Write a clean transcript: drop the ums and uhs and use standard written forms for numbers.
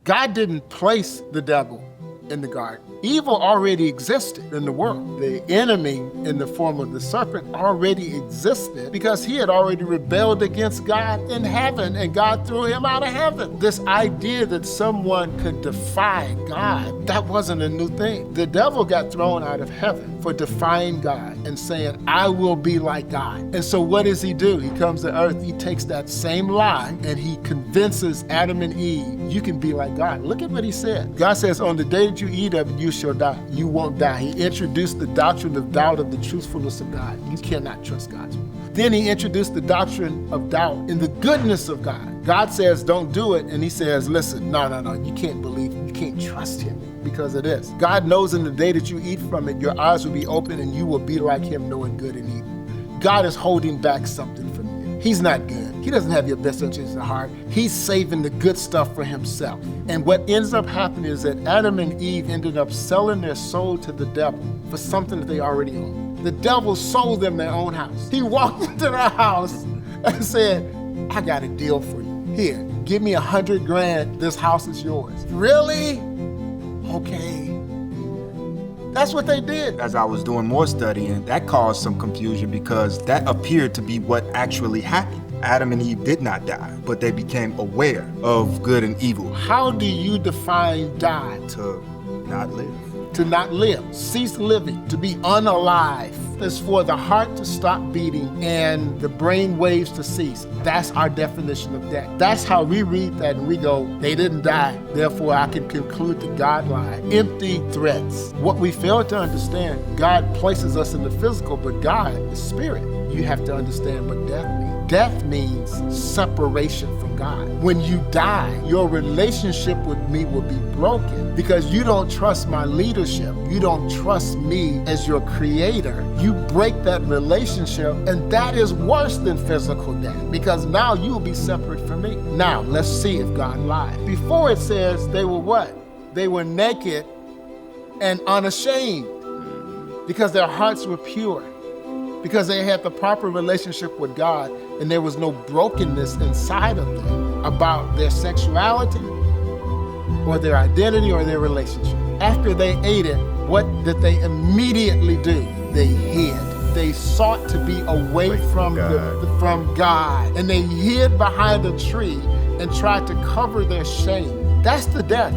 God didn't place the devil in the garden. Evil already existed in the world. The enemy in the form of the serpent already existed because he had already rebelled against God in heaven, and God threw him out of heaven. This idea that someone could defy God, that wasn't a new thing. The devil got thrown out of heaven for defying God and saying, I will be like God. And so what does he do? He comes to earth, he takes that same lie, and he convinces Adam and Eve, you can be like God. Look at what he said. God says, on the day that you eat of it, you shall die. You won't die. He introduced the doctrine of doubt of the truthfulness of God. You cannot trust God. Then he introduced the doctrine of doubt in the goodness of God. God says, don't do it. And he says, listen, no, you can't believe him. You can't trust him because of this. God knows in the day that you eat from it, your eyes will be open and you will be like him, knowing good and evil. God is holding back something from you. He's not good. He doesn't have your best interest at heart. He's saving the good stuff for himself. And what ends up happening is that Adam and Eve ended up selling their soul to the devil for something that they already owned. The devil sold them their own house. He walked into their house and said, I got a deal for you. Here, give me $100,000. This house is yours. Really? Okay. That's what they did. As I was doing more studying, that caused some confusion because that appeared to be what actually happened. Adam and Eve did not die, but they became aware of good and evil. How do you define die? To not live. To not live, cease living, to be unalive. It's for the heart to stop beating and the brain waves to cease. That's our definition of death. That's how we read that and we go, they didn't die, therefore I can conclude that God lied. Empty threats. What we fail to understand, God places us in the physical, but God is spirit. You have to understand what death means. Death means separation from God. When you die, your relationship with me will be broken because you don't trust my leadership. You don't trust me as your creator. You break that relationship, and that is worse than physical death because now you will be separate from me. Now, let's see if God lied. Before it says they were what? They were naked and unashamed because their hearts were pure, because they had the proper relationship with God and there was no brokenness inside of them about their sexuality or their identity or their relationship. After they ate it, what did they immediately do? They hid. They sought to be away from God. And they hid behind a tree and tried to cover their shame. That's the death.